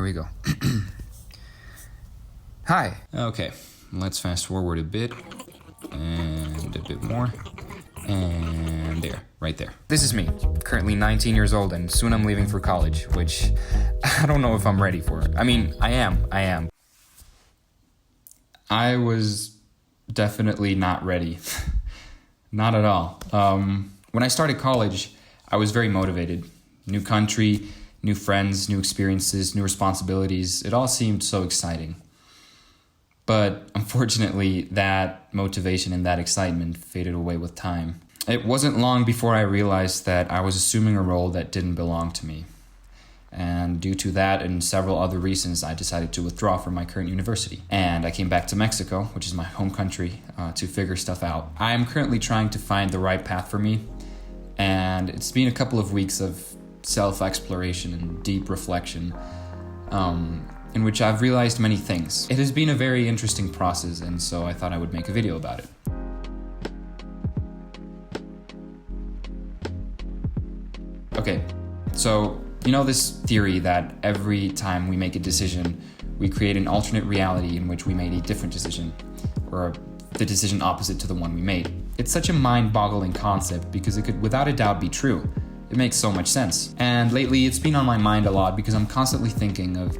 we go. Hi. Okay, let's fast forward a bit and a bit more. And there, right there. This is me, currently 19 years old, and soon I'm leaving for college, which I don't know if I'm ready for. I mean, I am. I was definitely not ready. Not at all. When I started college, I was very motivated. New country, new friends, new experiences, new responsibilities. It all seemed so exciting. But unfortunately, that motivation and that excitement faded away with time. It wasn't long before I realized that I was assuming a role that didn't belong to me. And due to that and several other reasons, I decided to withdraw from my current university. And I came back to Mexico, which is my home country, to figure stuff out. I am currently trying to find the right path for me. And it's been a couple of weeks of self-exploration and deep reflection, in which I've realized many things. It has been a very interesting process, and so I thought I would make a video about it. Okay, so you know this theory that every time we make a decision, we create an alternate reality in which we made a different decision, or the decision opposite to the one we made. It's such a mind-boggling concept because it could without a doubt be true. It makes so much sense. And lately it's been on my mind a lot because I'm constantly thinking of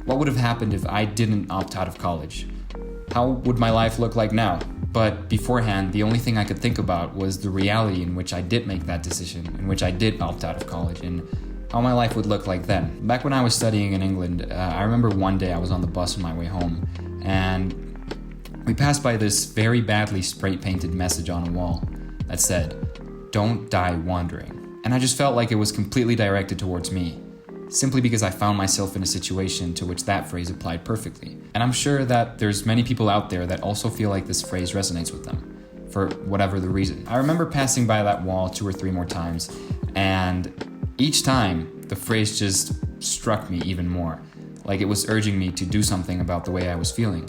what would have happened if I didn't opt out of college? How would my life look like now? But beforehand, the only thing I could think about was the reality in which I did make that decision, in which I did opt out of college, and how my life would look like then. Back when I was studying in England, I remember one day I was on the bus on my way home, and we passed by this very badly spray-painted message on a wall that said, "Don't die wandering." And I just felt like it was completely directed towards me, simply because I found myself in a situation to which that phrase applied perfectly. And I'm sure that there's many people out there that also feel like this phrase resonates with them, for whatever the reason. I remember passing by that wall 2 or 3 more times, and each time the phrase just struck me even more, like it was urging me to do something about the way I was feeling.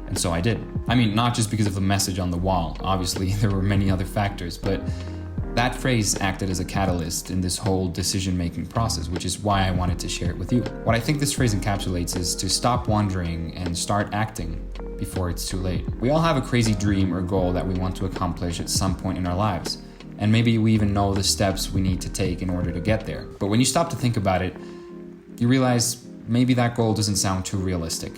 And so I did. I mean, not just because of the message on the wall, obviously there were many other factors, but that phrase acted as a catalyst in this whole decision-making process, which is why I wanted to share it with you. What I think this phrase encapsulates is to stop wondering and start acting before it's too late. We all have a crazy dream or goal that we want to accomplish at some point in our lives, and maybe we even know the steps we need to take in order to get there. But when you stop to think about it, you realize maybe that goal doesn't sound too realistic,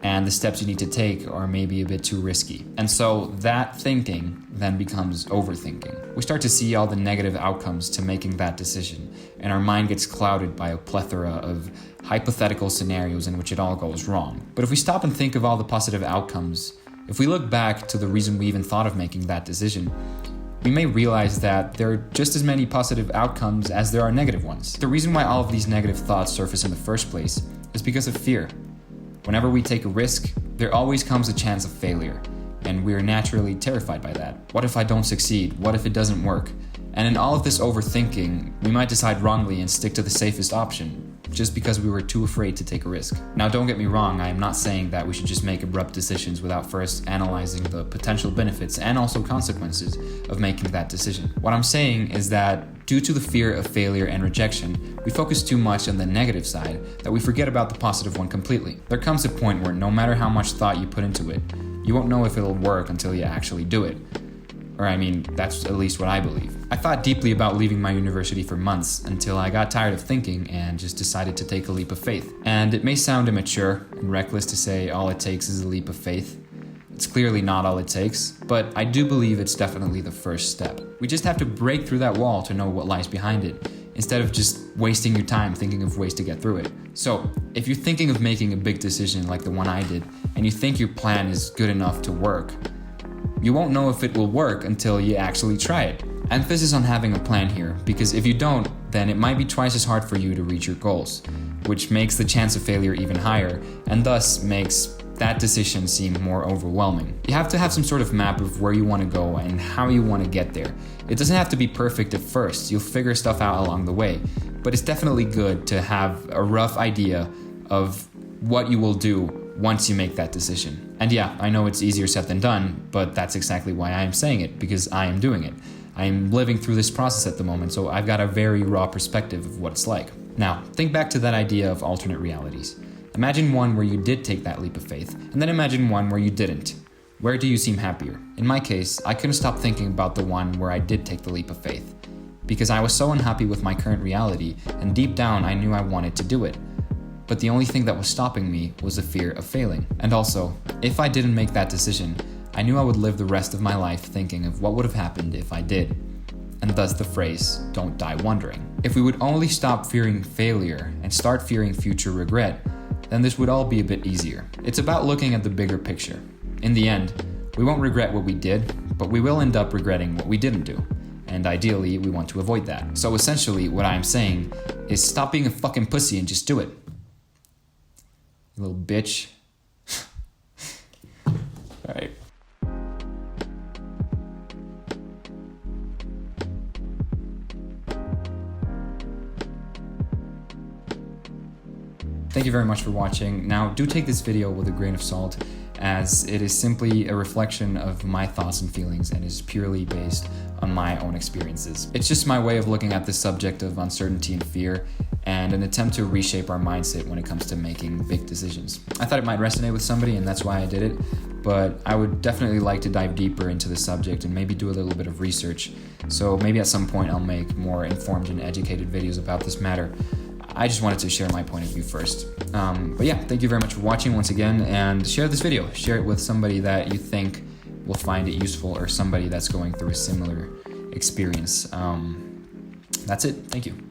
and the steps you need to take are maybe a bit too risky. And so that thinking then becomes overthinking. We start to see all the negative outcomes to making that decision, and our mind gets clouded by a plethora of hypothetical scenarios in which it all goes wrong. But if we stop and think of all the positive outcomes, if we look back to the reason we even thought of making that decision, we may realize that there are just as many positive outcomes as there are negative ones. The reason why all of these negative thoughts surface in the first place is because of fear. Whenever we take a risk, there always comes a chance of failure, and we're naturally terrified by that. What if I don't succeed? What if it doesn't work? And in all of this overthinking, we might decide wrongly and stick to the safest option, just because we were too afraid to take a risk. Now, don't get me wrong, I am not saying that we should just make abrupt decisions without first analyzing the potential benefits and also consequences of making that decision. What I'm saying is that due to the fear of failure and rejection, we focus too much on the negative side that we forget about the positive one completely. There comes a point where no matter how much thought you put into it, you won't know if it'll work until you actually do it. Or I mean, that's at least what I believe. I thought deeply about leaving my university for months until I got tired of thinking and just decided to take a leap of faith. And it may sound immature and reckless to say all it takes is a leap of faith. It's clearly not all it takes, but I do believe it's definitely the first step. We just have to break through that wall to know what lies behind it, instead of just wasting your time thinking of ways to get through it. So, if you're thinking of making a big decision like the one I did, and you think your plan is good enough to work, you won't know if it will work until you actually try it. Emphasis on having a plan here, because if you don't, then it might be twice as hard for you to reach your goals, which makes the chance of failure even higher, and thus makes that decision seem more overwhelming. You have to have some sort of map of where you want to go and how you want to get there. It doesn't have to be perfect at first, you'll figure stuff out along the way, but it's definitely good to have a rough idea of what you will do once you make that decision. And yeah, I know it's easier said than done, but that's exactly why I am saying it, because I am doing it. I am living through this process at the moment, so I've got a very raw perspective of what it's like. Now, think back to that idea of alternate realities. Imagine one where you did take that leap of faith, and then imagine one where you didn't. Where do you seem happier? In my case, I couldn't stop thinking about the one where I did take the leap of faith, because I was so unhappy with my current reality, and deep down I knew I wanted to do it. But the only thing that was stopping me was the fear of failing. And also, if I didn't make that decision, I knew I would live the rest of my life thinking of what would have happened if I did. And thus the phrase, "don't die wondering." If we would only stop fearing failure and start fearing future regret, then this would all be a bit easier. It's about looking at the bigger picture. In the end, we won't regret what we did, but we will end up regretting what we didn't do. And ideally, we want to avoid that. So essentially, what I'm saying is stop being a fucking pussy and just do it. You little bitch. Alright. Thank you very much for watching. Now, do take this video with a grain of salt, as it is simply a reflection of my thoughts and feelings and is purely based on my own experiences. It's just my way of looking at the subject of uncertainty and fear, and an attempt to reshape our mindset when it comes to making big decisions. I thought it might resonate with somebody, and that's why I did it, but I would definitely like to dive deeper into the subject and maybe do a little bit of research. So maybe at some point I'll make more informed and educated videos about this matter. I just wanted to share my point of view first. But yeah, thank you very much for watching once again, and share this video. Share it with somebody that you think will find it useful, or somebody that's going through a similar experience. That's it. Thank you.